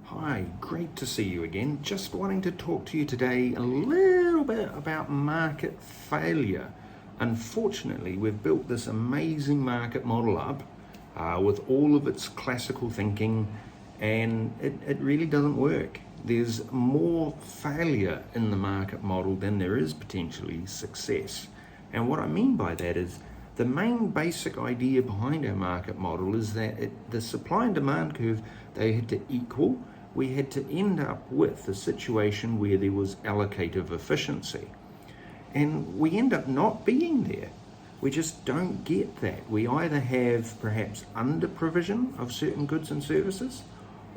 Hi, great to see you again. Just wanting to talk to you today a little bit about market failure. Unfortunately, we've built this amazing market model up with all of its classical thinking, and it really doesn't work. There's more failure in the market model than there is potentially success. And what I mean by that is the main basic idea behind our market model is that the supply and demand curve, they had to equal. We had to end up with a situation where there was allocative efficiency. And we end up not being there. We just don't get that. We either have perhaps under provision of certain goods and services,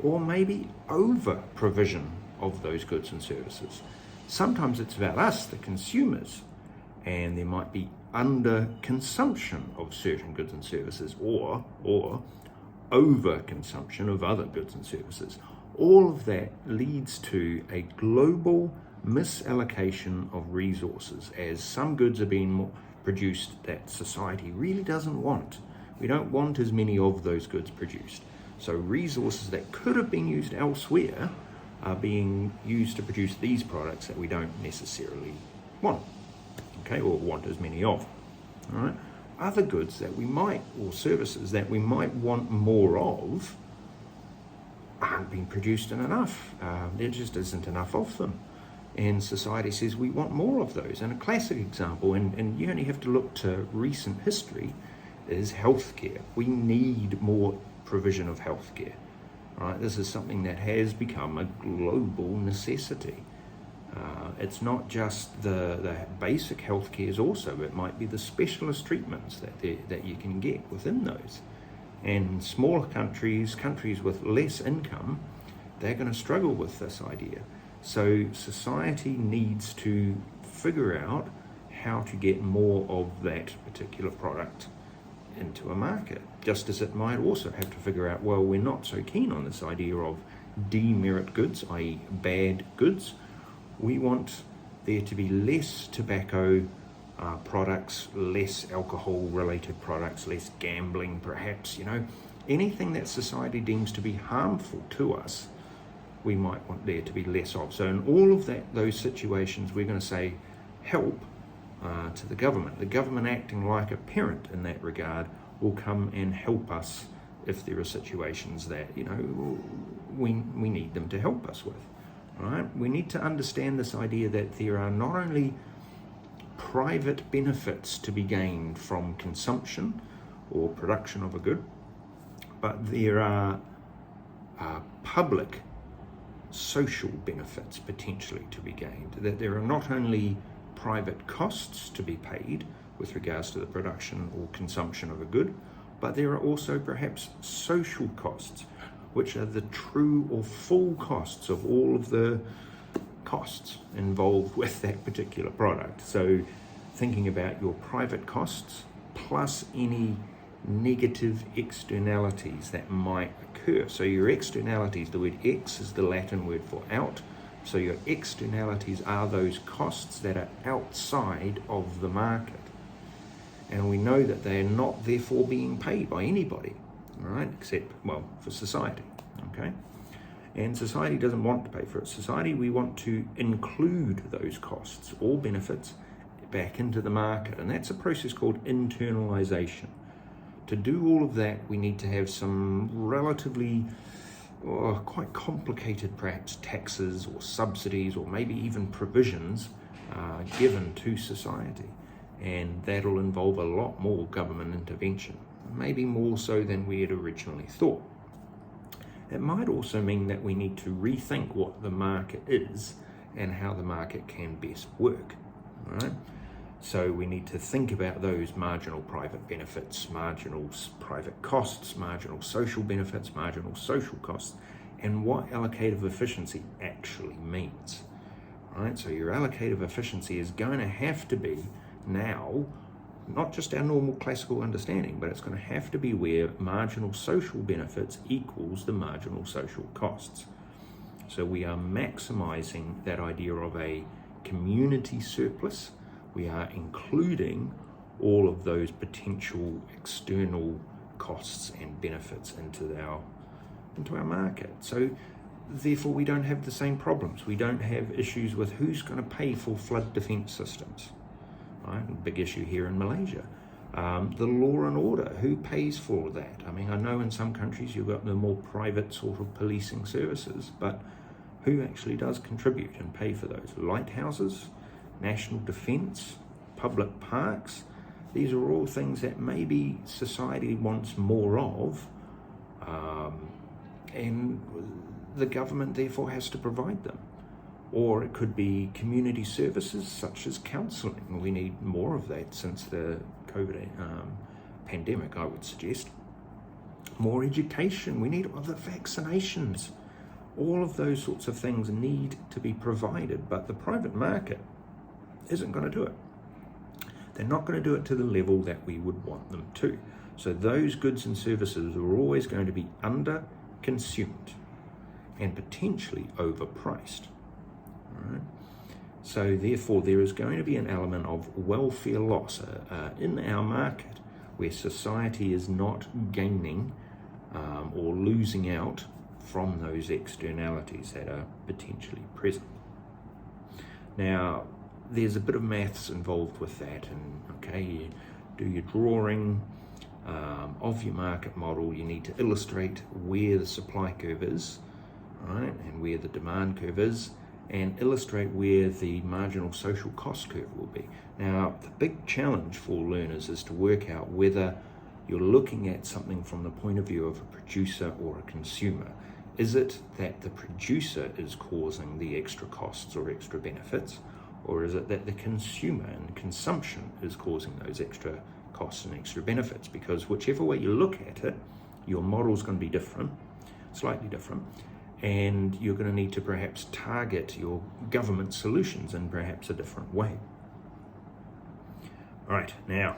or maybe over provision of those goods and services. Sometimes it's about us, the consumers, and there might be under consumption of certain goods and services, or over consumption of other goods and services. All of that leads to a global misallocation of resources as some goods are being produced that society really doesn't want. We don't want as many of those goods produced. So resources that could have been used elsewhere are being used to produce these products that we don't necessarily want, okay, or want as many of. All right. Other goods that we might, or services that we might want more of, aren't being produced in enough. There just isn't enough of them. And society says we want more of those. And a classic example, and you only have to look to recent history, is healthcare. We need more provision of healthcare. Right? This is something that has become a global necessity. It's not just the basic healthcares also. It might be the specialist treatments that you can get within those. And smaller countries with less income, they're going to struggle with this idea. So society needs to figure out how to get more of that particular product into a market. Just as it might also have to figure out, well, we're not so keen on this idea of demerit goods, i.e. bad goods. We want there to be less tobacco products, less alcohol-related products, less gambling perhaps, anything that society deems to be harmful to us, we might want there to be less of. So in all of those situations, we're going to say help to the government. The government acting like a parent in that regard will come and help us if there are situations that, we need them to help us with. Right? We need to understand this idea that there are not only private benefits to be gained from consumption or production of a good, but there are public social benefits potentially to be gained. That there are not only private costs to be paid with regards to the production or consumption of a good, but there are also perhaps social costs, which are the true or full costs of all of the costs involved with that particular product. So thinking about your private costs plus any negative externalities that might occur. So your externalities, the word ex is the Latin word for out. So your externalities are those costs that are outside of the market. And we know that they are not therefore being paid by anybody, all right, except, for society, okay? And society doesn't want to pay for it. Society, we want to include those costs or benefits back into the market. And that's a process called internalization. To do all of that, we need to have some relatively quite complicated, perhaps, taxes or subsidies or maybe even provisions given to society. And that'll involve a lot more government intervention, maybe more so than we had originally thought. It might also mean that we need to rethink what the market is and how the market can best work, all right? So we need to think about those marginal private benefits, marginal private costs, marginal social benefits, marginal social costs, and what allocative efficiency actually means, right? So your allocative efficiency is going to have to be now not just our normal classical understanding, but it's going to have to be where marginal social benefits equals the marginal social costs. So we are maximizing that idea of a community surplus. We are including all of those potential external costs and benefits into our market. So therefore we don't have the same problems. We don't have issues with who's going to pay for flood defense systems, right? Big issue here in Malaysia. The law and order, who pays for that? I mean, I know in some countries you've got the more private sort of policing services, but who actually does contribute and pay for those? Lighthouses, national defense, public parks. These are all things that maybe society wants more of, and the government therefore has to provide them. Or it could be community services such as counselling. We need more of that since the COVID pandemic, I would suggest. More education. We need other vaccinations. All of those sorts of things need to be provided, but the private market isn't going to do it. They're not going to do it to the level that we would want them to. So those goods and services are always going to be under-consumed and potentially overpriced. All right? So therefore there is going to be an element of welfare loss in our market where society is not gaining or losing out from those externalities that are potentially present. Now, there's a bit of maths involved with that, and okay, you do your drawing of your market model. You need to illustrate where the supply curve is, right, and where the demand curve is, and illustrate where the marginal social cost curve will be. Now, the big challenge for learners is to work out whether you're looking at something from the point of view of a producer or a consumer. Is it that the producer is causing the extra costs or extra benefits, or is it that the consumer and consumption is causing those extra costs and extra benefits? Because whichever way you look at it, your model's going to be different, slightly different, and you're going to need to perhaps target your government solutions in perhaps a different way. All right, now,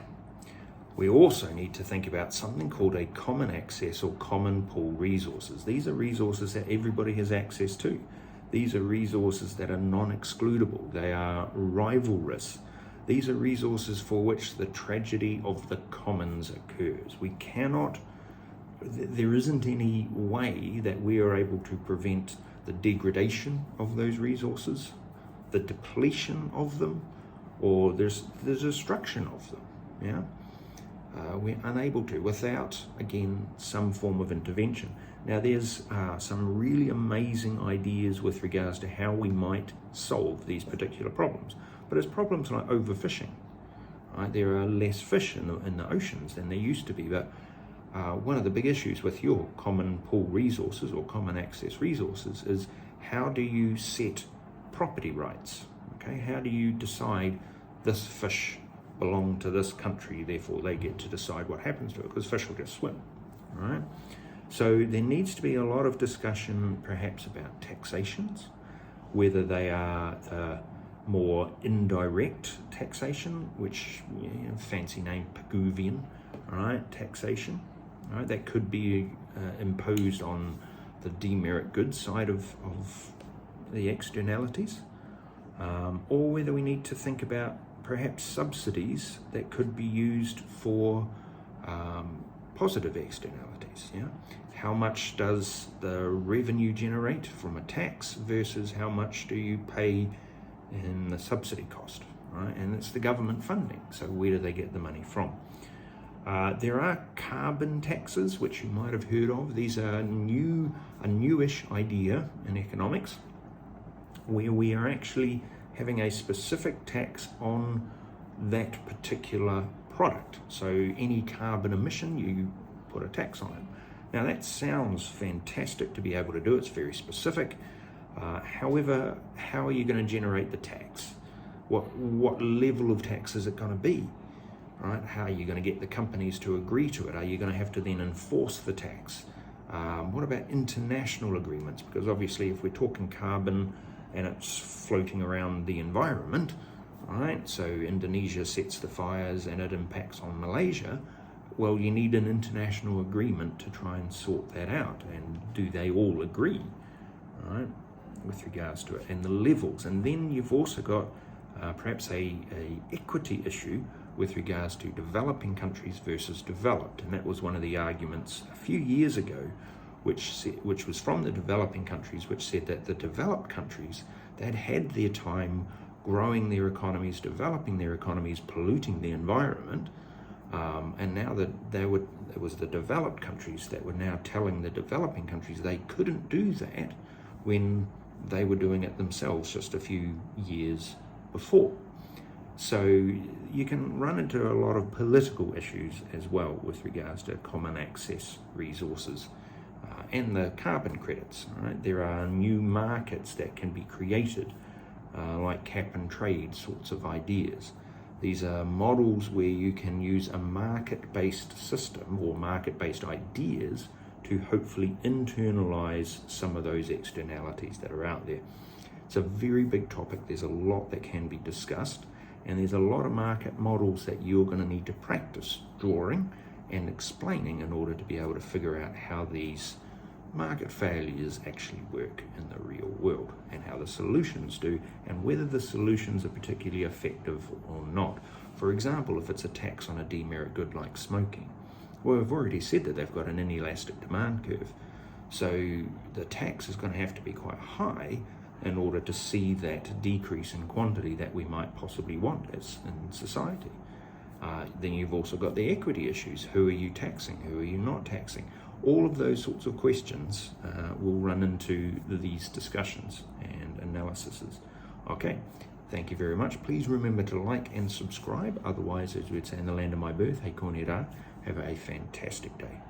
we also need to think about something called a common access or common pool resources. These are resources that everybody has access to. These are resources that are non-excludable. They are rivalrous. These are resources for which the tragedy of the commons occurs. There isn't any way that we are able to prevent the degradation of those resources, the depletion of them, or there's destruction of them, yeah? We're unable to without, again, some form of intervention. Now, there's some really amazing ideas with regards to how we might solve these particular problems. But it's problems like overfishing, right? There are less fish in the oceans than there used to be. But one of the big issues with your common pool resources or common access resources is how do you set property rights? Okay, how do you decide this fish belong to this country, therefore they get to decide what happens to it, because fish will just swim, right? So there needs to be a lot of discussion perhaps about taxations, whether they are more indirect taxation, which, you know, fancy name Pigouvian, right, taxation, right, that could be imposed on the demerit goods side of the externalities, or whether we need to think about perhaps subsidies that could be used for positive externalities. Yeah, how much does the revenue generate from a tax versus how much do you pay in the subsidy cost, right? And it's the government funding, so where do they get the money from? There are carbon taxes, which you might have heard of. These are a newish idea in economics, where we are actually having a specific tax on that particular product. So any carbon emission, you put a tax on it. Now that sounds fantastic to be able to do. It's very specific. However, how are you going to generate the tax? What level of tax is it going to be? Right? How are you going to get the companies to agree to it? Are you going to have to then enforce the tax? What about international agreements? Because obviously if we're talking carbon and it's floating around the environment, right? So Indonesia sets the fires and it impacts on Malaysia. Well, you need an international agreement to try and sort that out. And do they all agree, right, with regards to it and the levels? And then you've also got perhaps a equity issue with regards to developing countries versus developed. And that was one of the arguments a few years ago which was from the developing countries, which said that the developed countries, they'd had their time growing their economies, developing their economies, polluting the environment, and now that it was the developed countries that were now telling the developing countries they couldn't do that when they were doing it themselves just a few years before. So you can run into a lot of political issues as well with regards to common access resources and the carbon credits. Right? There are new markets that can be created, like cap and trade sorts of ideas. These are models where you can use a market-based system or market-based ideas to hopefully internalize some of those externalities that are out there. It's a very big topic. There's a lot that can be discussed, and there's a lot of market models that you're going to need to practice drawing and explaining in order to be able to figure out how these market failures actually work in the real world and how the solutions do, and whether the solutions are particularly effective or not. For example, if it's a tax on a demerit good like smoking, well, we've already said that they've got an inelastic demand curve, so the tax is going to have to be quite high in order to see that decrease in quantity that we might possibly want as in society. Then you've also got the equity issues. Who are you taxing? Who are you not taxing? All of those sorts of questions will run into these discussions and analyses. Okay, thank you very much. Please remember to like and subscribe. Otherwise, as we'd say in the land of my birth, hei kōne rā, have a fantastic day.